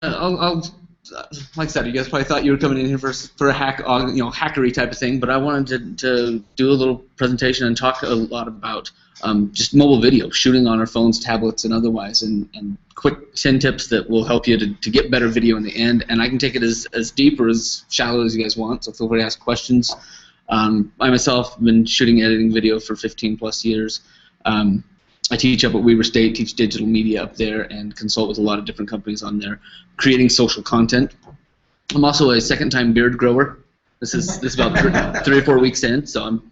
like I said, you guys probably thought you were coming in here for a hackery type of thing, but I wanted to do a little presentation and talk a lot about just mobile video, shooting on our phones, tablets, and otherwise, and quick 10 tips that will help you to get better video in the end. And I can take it as deep or as shallow as you guys want, so feel free to ask questions. I myself have been shooting editing video for 15 plus years. I teach up at Weber State, teach digital media up there, and consult with a lot of different companies on there, creating social content. I'm also a second-time beard grower. This is about 3 or 4 weeks in, so I'm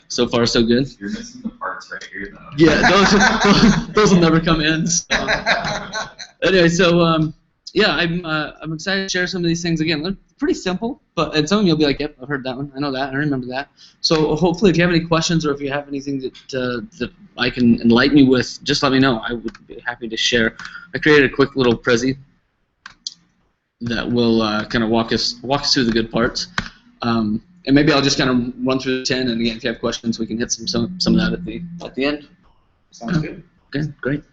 so far so good. You're missing the parts right here, though. Yeah, those will never come in. So. Anyway, so yeah, I'm excited to share some of these things again. They're pretty simple, and some of you will be like, "Yep, I've heard that one. I know that. I remember that." So hopefully, if you have any questions or if you have anything that I can enlighten you with, just let me know. I would be happy to share. I created a quick little prezi that will kind of walk us through the good parts, and maybe I'll just kind of run through the 10. And again, if you have questions, we can hit some of that at the end. Sounds good. Okay, great.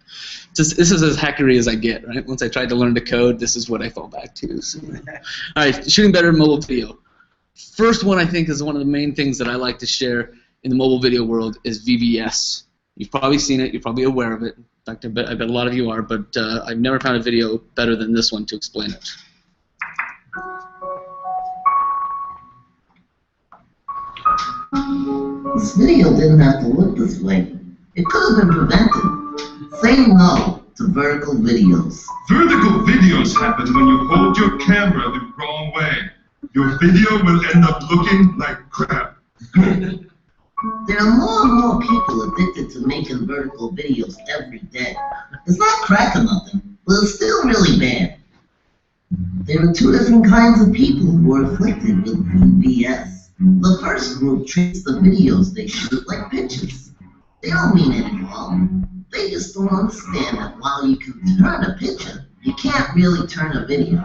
This is as hackery as I get, right? Once I tried to learn to code, this is what I fall back to. So. All right, shooting better mobile video. First one I think is one of the main things that I like to share in the mobile video world is VBS. You've probably seen it. You're probably aware of it. In fact, I bet a lot of you are, but I've never found a video better than this one to explain it. This video didn't have to look this way. It could have been prevented. Say no to vertical videos. Vertical videos happen when you hold your camera the wrong way. Your video will end up looking like crap. There are more and more people addicted to making vertical videos every day. It's not crack or nothing, but it's still really bad. There are 2 different kinds of people who are afflicted with VBS. The first group treats the videos they shoot like pictures. They don't mean any wrong. They just don't understand that while you can turn a picture, you can't really turn a video.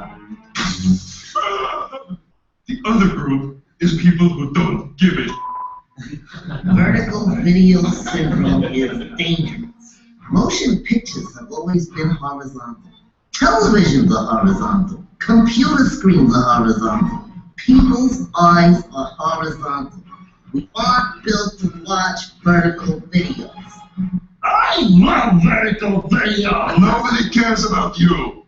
The other group is people who don't give it. Vertical video syndrome is dangerous. Motion pictures have always been horizontal. Televisions are horizontal. Computer screens are horizontal. People's eyes are horizontal. We aren't built to watch vertical videos. I love vertical video! Nobody cares about you!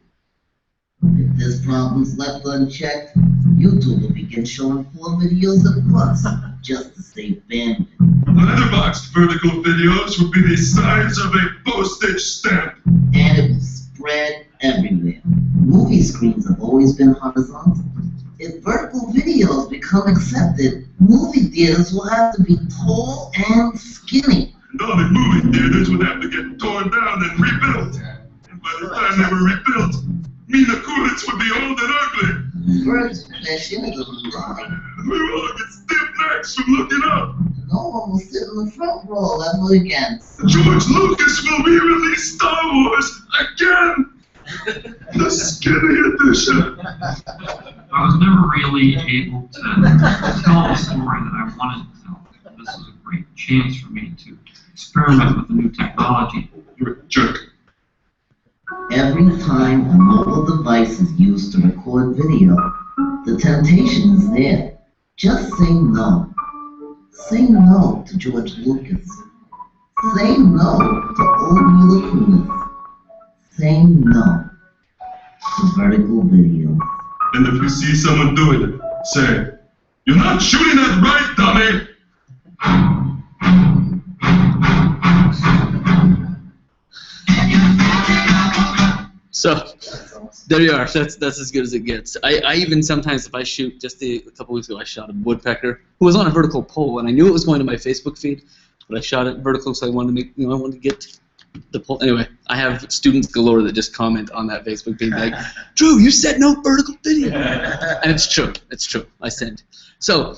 If this problem's left unchecked, YouTube will begin showing 4 videos at once, just to save bandwidth. Letterboxed vertical videos would be the size of a postage stamp. And it will spread everywhere. Movie screens have always been horizontal. If vertical videos become accepted, movie theaters will have to be tall and skinny. And all the movie theaters would have to get torn down and rebuilt. And by the time they were rebuilt, Mina Kulis would be old and ugly. First question is a lie. We will all get stiff necks from looking up. No one will sit in the front row ever again. George Lucas will re-release Star Wars again! The skinny edition! I was never really able to tell the story that I wanted to tell. This is a great chance for me to experiment with the new technology. You're a jerk. Every time a mobile device is used to record video, the temptation is there. Just say no. Say no to George Lucas. Say no to old Mila Kunis. Say no to vertical video. And if you see someone doing it, say, "You're not shooting that right, dummy!" So there you are. That's as good as it gets. I even sometimes, if I shoot, just a couple weeks ago, I shot a woodpecker who was on a vertical pole, and I knew it was going to my Facebook feed, but I shot it vertical, so I wanted to make, I wanted to get the pole. Anyway, I have students galore that just comment on that Facebook feed like, "Drew, you said no vertical video," and it's true. It's true. I sent. So.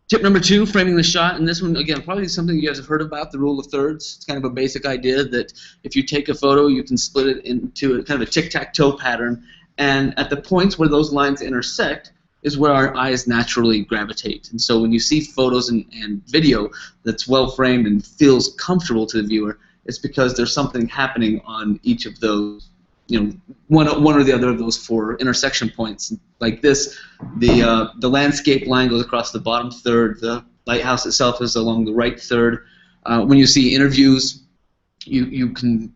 Tip number 2, framing the shot, and this one, again, probably something you guys have heard about, the rule of thirds. It's kind of a basic idea that if you take a photo, you can split it into a kind of a tic-tac-toe pattern, and at the points where those lines intersect is where our eyes naturally gravitate. And so when you see photos and video that's well-framed and feels comfortable to the viewer, it's because there's something happening on each of those one or the other of those 4 intersection points. Like this, the landscape line goes across the bottom third. The lighthouse itself is along the right third. When you see interviews, you can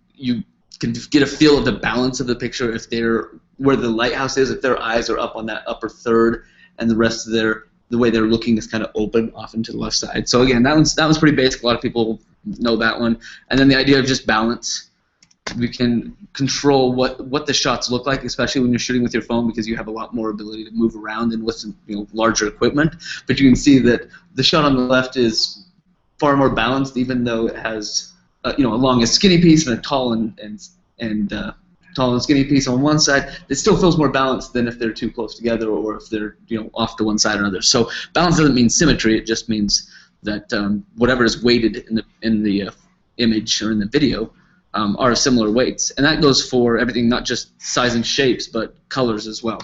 get a feel of the balance of the picture if they're where the lighthouse is, if their eyes are up on that upper third, and the rest of the way they're looking is kind of open off into the left side. So again, that one's pretty basic. A lot of people know that one. And then the idea of just balance. We can control what the shots look like, especially when you're shooting with your phone, because you have a lot more ability to move around than with larger equipment. But you can see that the shot on the left is far more balanced, even though it has a long and skinny piece and a tall and tall and skinny piece on one side. It still feels more balanced than if they're too close together or if they're off to one side or another. So balance doesn't mean symmetry. It just means that whatever is weighted in the image or in the video are similar weights, and that goes for everything, not just size and shapes, but colors as well.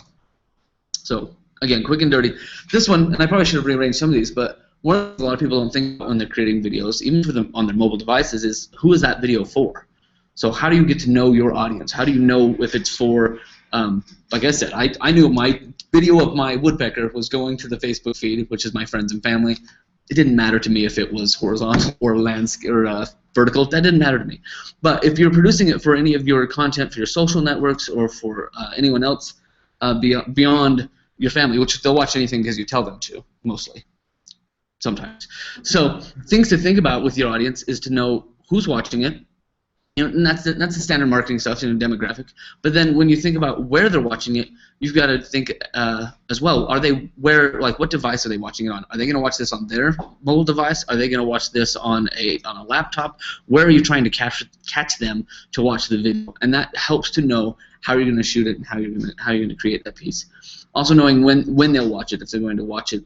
So again, quick and dirty. This one, and I probably should have rearranged some of these, but one of a lot of people don't think about when they're creating videos, even for them on their mobile devices, is who is that video for? So how do you get to know your audience? How do you know if it's for, like I said, I knew my video of my woodpecker was going to the Facebook feed, which is my friends and family. It didn't matter to me if it was horizontal or landscape or vertical. That didn't matter to me. But if you're producing it for any of your content for your social networks or for anyone else beyond your family, which they'll watch anything because you tell them to, mostly, sometimes. So things to think about with your audience is to know who's watching it. And that's the standard marketing stuff in a demographic. But then when you think about where they're watching it, you've got to think as well. What device are they watching it on? Are they going to watch this on their mobile device? Are they going to watch this on a laptop? Where are you trying to catch them to watch the video? And that helps to know how you're going to shoot it and how you're going to create that piece. Also knowing when they'll watch it, if they're going to watch it.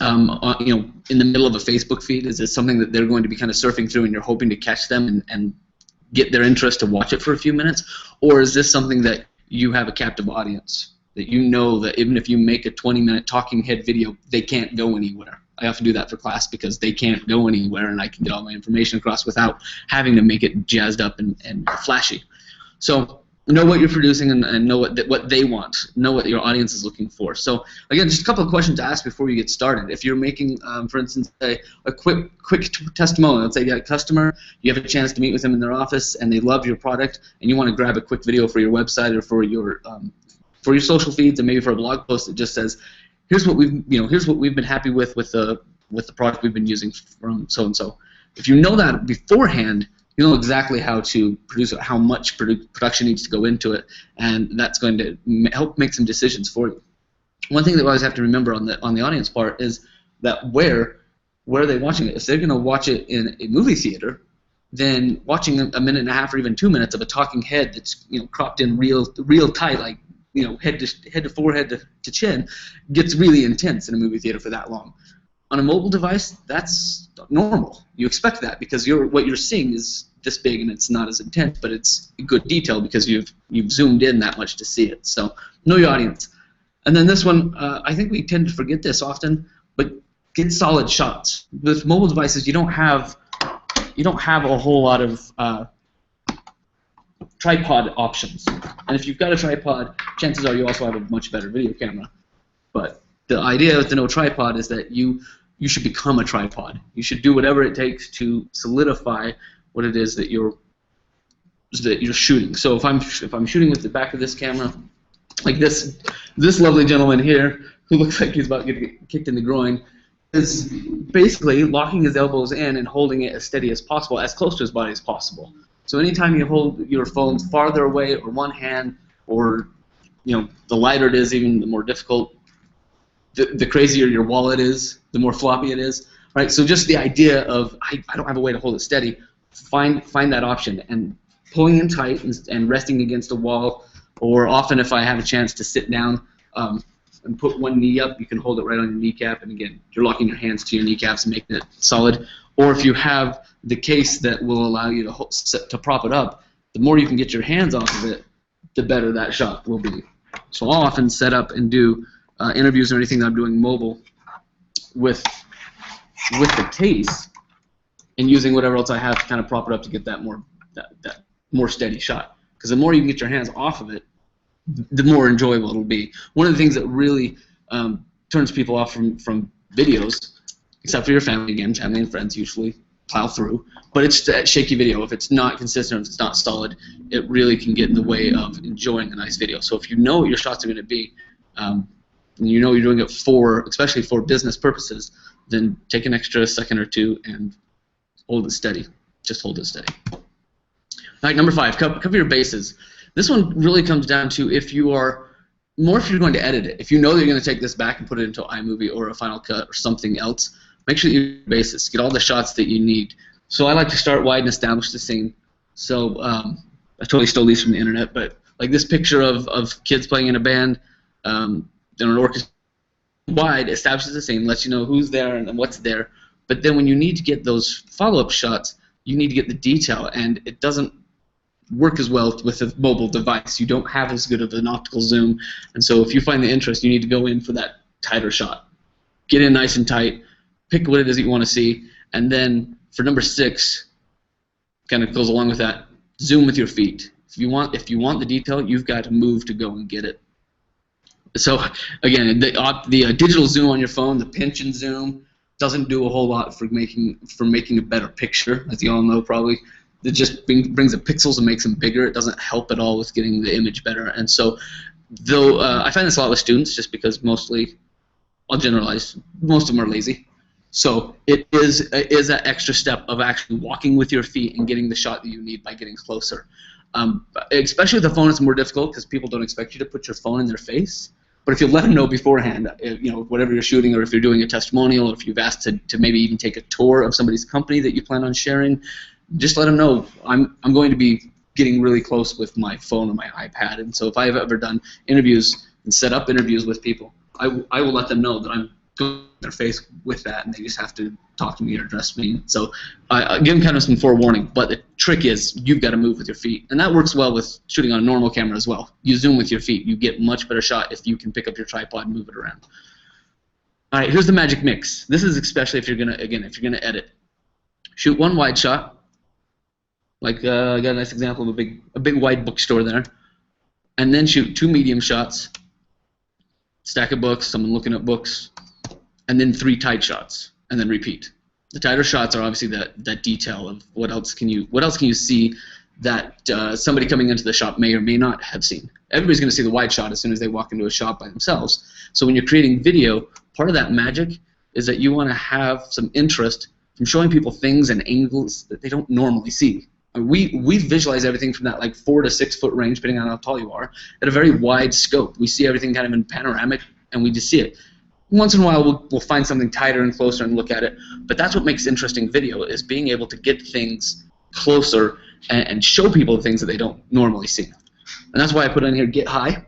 In the middle of a Facebook feed, is this something that they're going to be kind of surfing through and you're hoping to catch them and get their interest to watch it for a few minutes? Or is this something that you have a captive audience, that you know that even if you make a 20-minute talking head video, they can't go anywhere? I often do that for class because they can't go anywhere and I can get all my information across without having to make it jazzed up and flashy. So know what you're producing and know what they want. Know what your audience is looking for. So again, just a couple of questions to ask before you get started. If you're making, for instance, a quick testimonial, let's say you got a customer, you have a chance to meet with them in their office, and they love your product, and you want to grab a quick video for your website or for your social feeds, and maybe for a blog post that just says, here's what we've been happy with the product we've been using from so and so. If you know that beforehand, you know exactly how to produce it, how much production needs to go into it, and that's going to help make some decisions for you. One thing that we always have to remember on the audience part is that where are they watching it? If they're going to watch it in a movie theater, then watching a minute and a half or even 2 minutes of a talking head that's cropped in real tight, like head to forehead to chin, gets really intense in a movie theater for that long. On a mobile device, that's normal. You expect that because what you're seeing is this big and it's not as intense, but it's good detail because you've zoomed in that much to see it. So know your audience. And then this one, I think we tend to forget this often, but get solid shots. With mobile devices, you don't have a whole lot of tripod options. And if you've got a tripod, chances are you also have a much better video camera. But the idea with the no tripod is that you should become a tripod. You should do whatever it takes to solidify what it is that you're shooting. So if I'm shooting with the back of this camera, like this lovely gentleman here, who looks like he's about to get kicked in the groin, is basically locking his elbows in and holding it as steady as possible, as close to his body as possible. So anytime you hold your phone farther away or one hand, or the lighter it is, even the more difficult, the crazier your wallet is, the more floppy it is, right? So just the idea of I don't have a way to hold it steady. Find that option, and pulling in tight and resting against a wall, or often if I have a chance to sit down and put one knee up, you can hold it right on your kneecap, and again, you're locking your hands to your kneecaps and making it solid. Or if you have the case that will allow you to prop it up, the more you can get your hands off of it, the better that shot will be. So I'll often set up and do interviews or anything that I'm doing mobile with the case, and using whatever else I have to kind of prop it up to get that more steady shot. because the more you can get your hands off of it, the more enjoyable it'll be. One of the things that really turns people off from videos, except for your family, again, family and friends usually plow through, but it's that shaky video. If it's not consistent, if it's not solid, it really can get in the way of enjoying a nice video. So if you know what your shots are going to be, and you know you're doing it especially for business purposes, then take an extra second or two and hold it steady. Just hold it steady. All right, number 5, cover your bases. This one really comes down to if you're going to edit it. If you know that you're going to take this back and put it into iMovie or a Final Cut or something else, make sure you use bases. Get all the shots that you need. So I like to start wide and establish the scene. So I totally stole these from the internet, but like this picture of kids playing in a band, in an orchestra, wide establishes the scene, lets you know who's there and what's there. But then when you need to get those follow-up shots, you need to get the detail, and it doesn't work as well with a mobile device. You don't have as good of an optical zoom, and so if you find the interest, you need to go in for that tighter shot. Get in nice and tight, pick what it is that you want to see, and then for number 6, kind of goes along with that, zoom with your feet. If you want the detail, you've got to move to go and get it. So again, the digital zoom on your phone, the pinch and zoom, doesn't do a whole lot for making a better picture, as you all know probably. It just brings the pixels and makes them bigger. It doesn't help at all with getting the image better. And so, though I find this a lot with students, just because mostly, I'll generalize, most of them are lazy. So it is that extra step of actually walking with your feet and getting the shot that you need by getting closer. Especially with the phone, it's more difficult because people don't expect you to put your phone in their face. But if you let them know beforehand, whatever you're shooting, or if you're doing a testimonial, or if you've asked to maybe even take a tour of somebody's company that you plan on sharing, just let them know I'm going to be getting really close with my phone or my iPad. And so if I've ever done interviews and set up interviews with people, I will let them know that I'm going in their face with that, and they just have to talk to me or address me. So I give them kind of some forewarning. But the trick is you've got to move with your feet, and that works well with shooting on a normal camera as well. You zoom with your feet, you get much better shot if you can pick up your tripod and move it around. All right, here's the magic mix. This is especially if you're gonna edit. Shoot one wide shot. Like I got a nice example of a big wide bookstore there, and then shoot 2 medium shots. Stack of books, someone looking at books, and then 3 tight shots, and then repeat. The tighter shots are obviously that detail of what else can you see that somebody coming into the shop may or may not have seen. Everybody's going to see the wide shot as soon as they walk into a shop by themselves. So when you're creating video, part of that magic is that you want to have some interest from showing people things and angles that they don't normally see. We visualize everything from that like 4 to 6 foot range, depending on how tall you are, at a very wide scope. We see everything kind of in panoramic, and we just see it. Once in a while, we'll find something tighter and closer and look at it, but that's what makes interesting video, is being able to get things closer and show people the things that they don't normally see. And that's why I put in here, get high,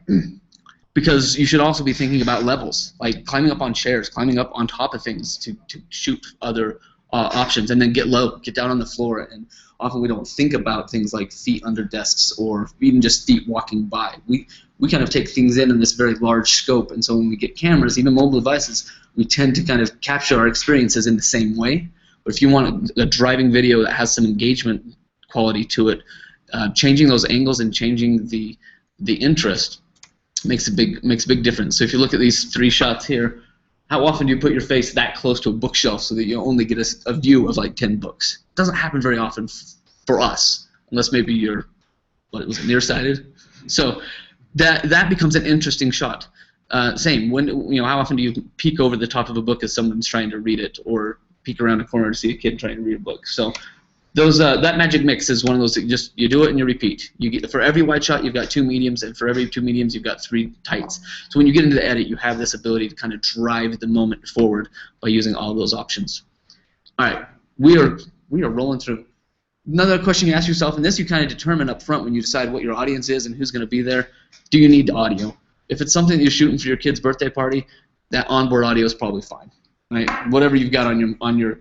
because you should also be thinking about levels, like climbing up on chairs, climbing up on top of things to shoot other options, and then get low, get down on the floor. And often we don't think about things like feet under desks or even just feet walking by. We kind of take things in this very large scope, and so when we get cameras, even mobile devices, we tend to kind of capture our experiences in the same way. But if you want a driving video that has some engagement quality to it, changing those angles and changing the interest makes a big difference. So if you look at these 3 shots here, how often do you put your face that close to a bookshelf so that you only get a view of like 10 books? It doesn't happen very often for us, unless maybe you're, nearsighted? So that becomes an interesting shot. Same, how often do you peek over the top of a book as someone's trying to read it, or peek around a corner to see a kid trying to read a book? So that magic mix is one of those that you do it and you repeat. For every wide shot, you've got 2 mediums, and for every 2 mediums, you've got 3 tights. So when you get into the edit, you have this ability to kind of drive the moment forward by using all those options. All right, we are rolling through. Another question you ask yourself, and this you kind of determine up front when you decide what your audience is and who's going to be there. Do you need audio? If it's something that you're shooting for your kid's birthday party, that onboard audio is probably fine. Right? Whatever you've got on your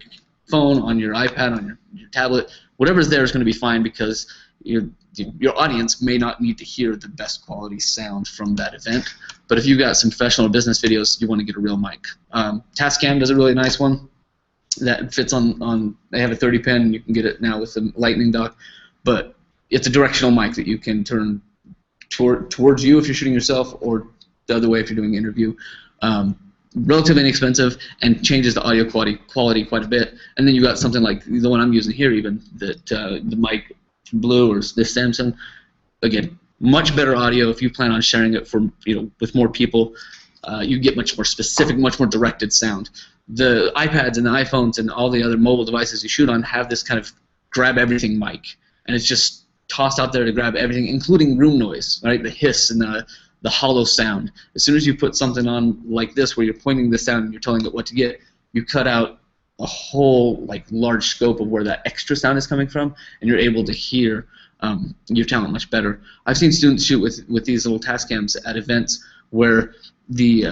phone, on your iPad, on your tablet, whatever's there is going to be fine, because your audience may not need to hear the best quality sound from that event. But if you've got some professional business videos, you want to get a real mic. Tascam does a really nice one that fits on they have a 30 pin, and you can get it now with the lightning dock. But it's a directional mic that you can turn towards you if you're shooting yourself, or the other way if you're doing an interview. Relatively inexpensive and changes the audio quality quite a bit. And then you got something like the one I'm using here, even that the mic from Blue or this Samsung. Again, much better audio if you plan on sharing it for with more people. You get much more specific, much more directed sound. The iPads and the iPhones and all the other mobile devices you shoot on have this kind of grab everything mic, and it's just tossed out there to grab everything, including room noise, right? The hiss and the hollow sound. As soon as you put something on like this where you're pointing the sound and you're telling it what to get, you cut out a whole large scope of where that extra sound is coming from, and you're able to hear your talent much better. I've seen students shoot with these little Tascams at events where the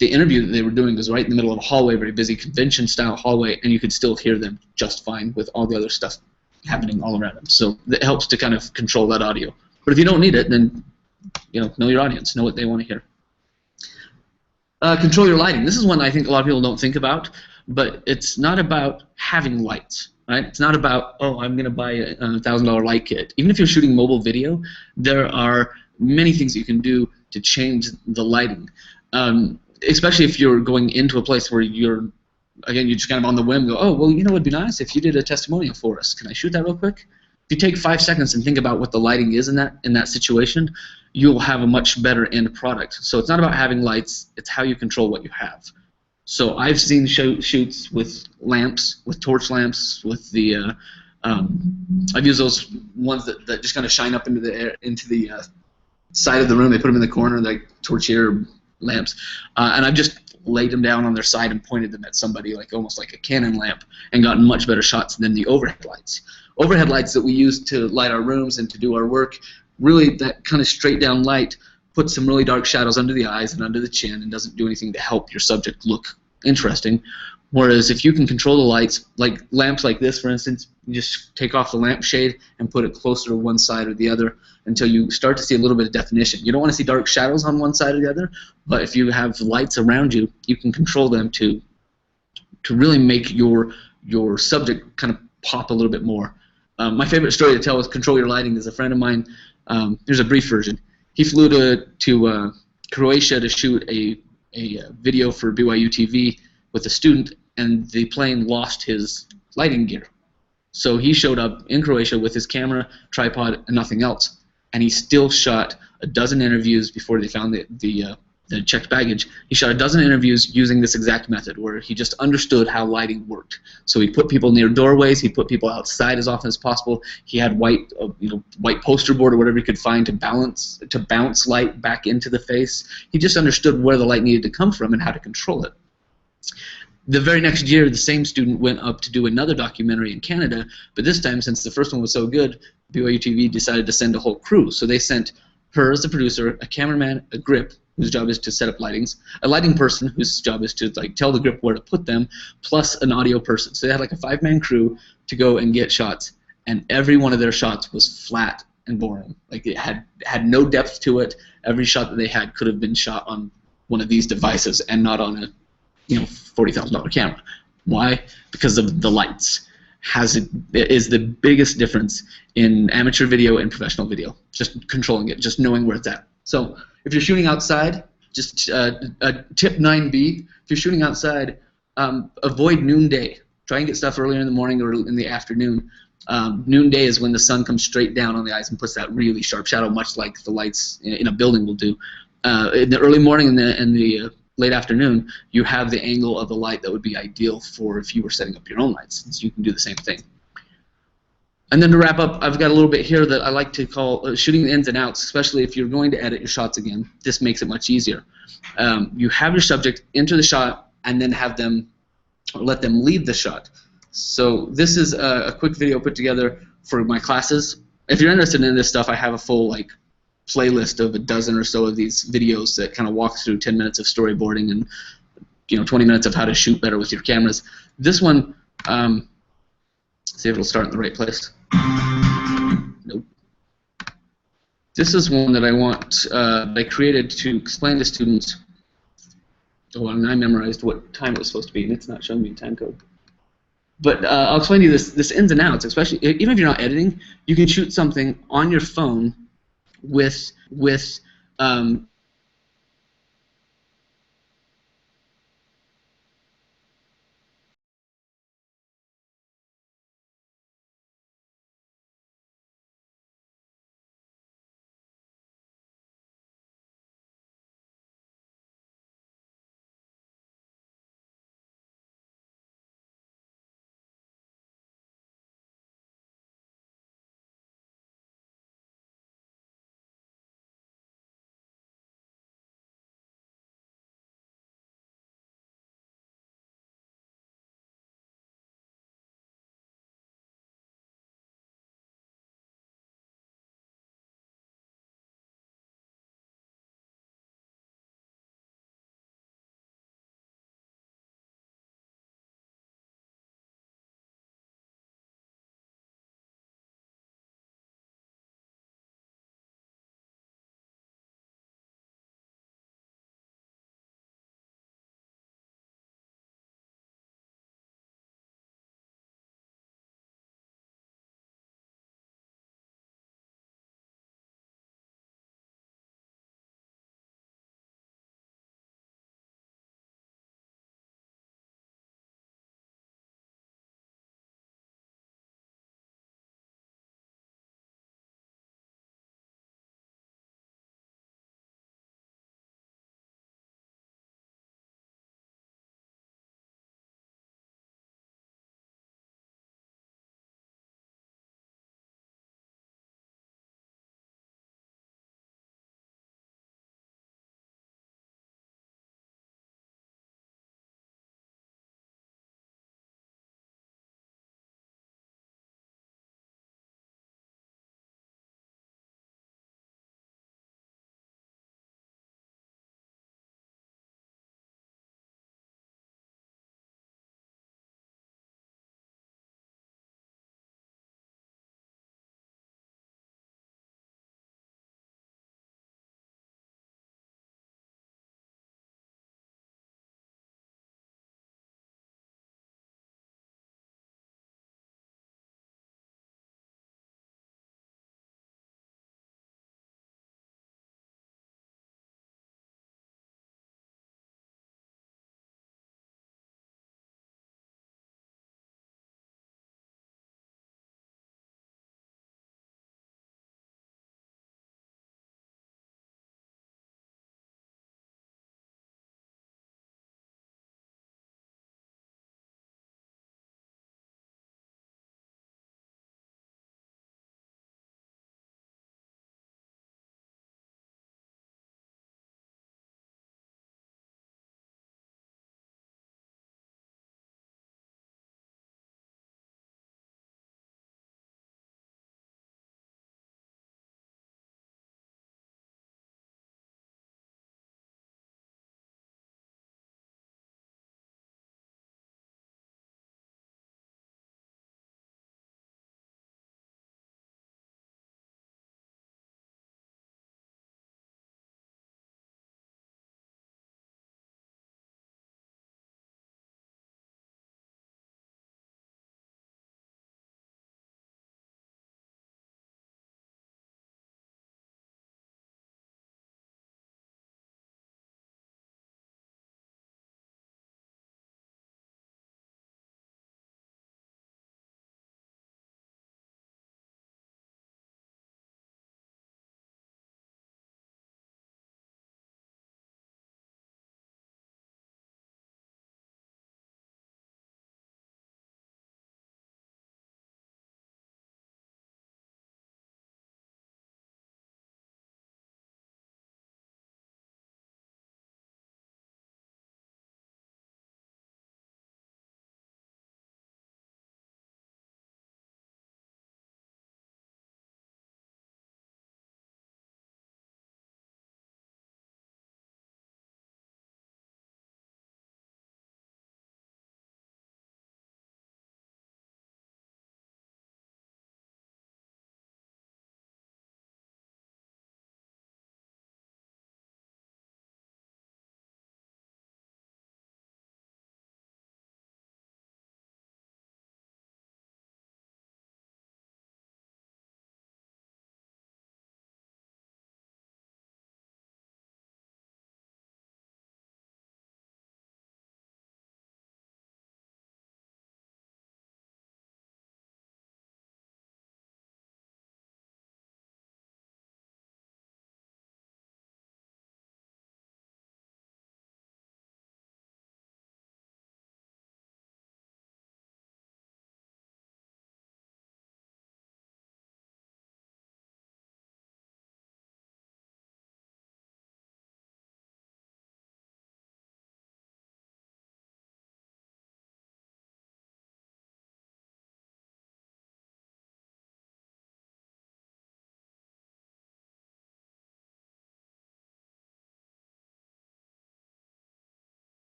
interview that they were doing was right in the middle of a hallway, very busy convention-style hallway, and you could still hear them just fine with all the other stuff happening all around them. So it helps to kind of control that audio. But if you don't need it, then know your audience, know what they want to hear. Control your lighting. This is one I think a lot of people don't think about, but it's not about having lights, right? It's not about, oh, I'm going to buy a $1,000 light kit. Even if you're shooting mobile video, there are many things that you can do to change the lighting, especially if you're going into a place where you're just kind of on the whim, go, oh, well, it would be nice if you did a testimonial for us. Can I shoot that real quick? If you take 5 seconds and think about what the lighting is in that situation, you'll have a much better end product. So it's not about having lights, it's how you control what you have. So I've seen shoots with lamps, with torch lamps, with the I've used those ones that just kind of shine up into the air, into the side of the room. They put them in the corner, like torchier lamps, and I've just laid them down on their side and pointed them at somebody, almost like a Canon lamp, and gotten much better shots than the overhead lights. Overhead lights that we use to light our rooms and to do our work, really that kind of straight down light puts some really dark shadows under the eyes and under the chin and doesn't do anything to help your subject look interesting. Whereas if you can control the lights, like lamps like this, for instance, you just take off the lampshade and put it closer to one side or the other until you start to see a little bit of definition. You don't want to see dark shadows on one side or the other, but if you have lights around you, you can control them to really make your subject kind of pop a little bit more. My favorite story to tell with Control Your Lighting is a friend of mine. Here's a brief version. He flew to Croatia to shoot a video for BYU TV with a student, and the plane lost his lighting gear. So he showed up in Croatia with his camera, tripod, and nothing else. And he still shot a dozen interviews before they found the checked baggage. He shot a dozen interviews using this exact method, where he just understood how lighting worked. So he put people near doorways, he put people outside as often as possible. He had white poster board or whatever he could find to bounce light back into the face. He just understood where the light needed to come from and how to control it. The very next year, the same student went up to do another documentary in Canada, but this time, since the first one was so good, BYU TV decided to send a whole crew. So they sent her as the producer, a cameraman, a grip, whose job is to set up lightings, a lighting person whose job is to tell the grip where to put them, plus an audio person. So they had a 5-man crew to go and get shots, and every one of their shots was flat and boring. It had no depth to it. Every shot that they had could have been shot on one of these devices and not on a $40,000 camera. Why? Because of the lights. It is the biggest difference in amateur video and professional video. Just controlling it, just knowing where it's at. So if you're shooting outside, just tip 9B, if you're shooting outside, avoid noonday. Try and get stuff earlier in the morning or in the afternoon. Noonday is when the sun comes straight down on the eyes and puts that really sharp shadow, much like the lights in a building will do. In the early morning and the late afternoon, you have the angle of the light that would be ideal for if you were setting up your own lights, so you can do the same thing. And then to wrap up, I've got a little bit here that I like to call shooting the ins and outs, especially if you're going to edit your shots again. This makes it much easier. You have your subject enter the shot and then have them, or let them lead the shot. So this is a quick video put together for my classes. If you're interested in this stuff, I have a full playlist of a dozen or so of these videos that kind of walk through 10 minutes of storyboarding and 20 minutes of how to shoot better with your cameras. This one, see if it'll start in the right place. Nope. This is one that I created to explain to students. Oh, and I memorized what time it was supposed to be, and it's not showing me the time code. But I'll explain to you this ins and outs. Especially even if you're not editing, you can shoot something on your phone with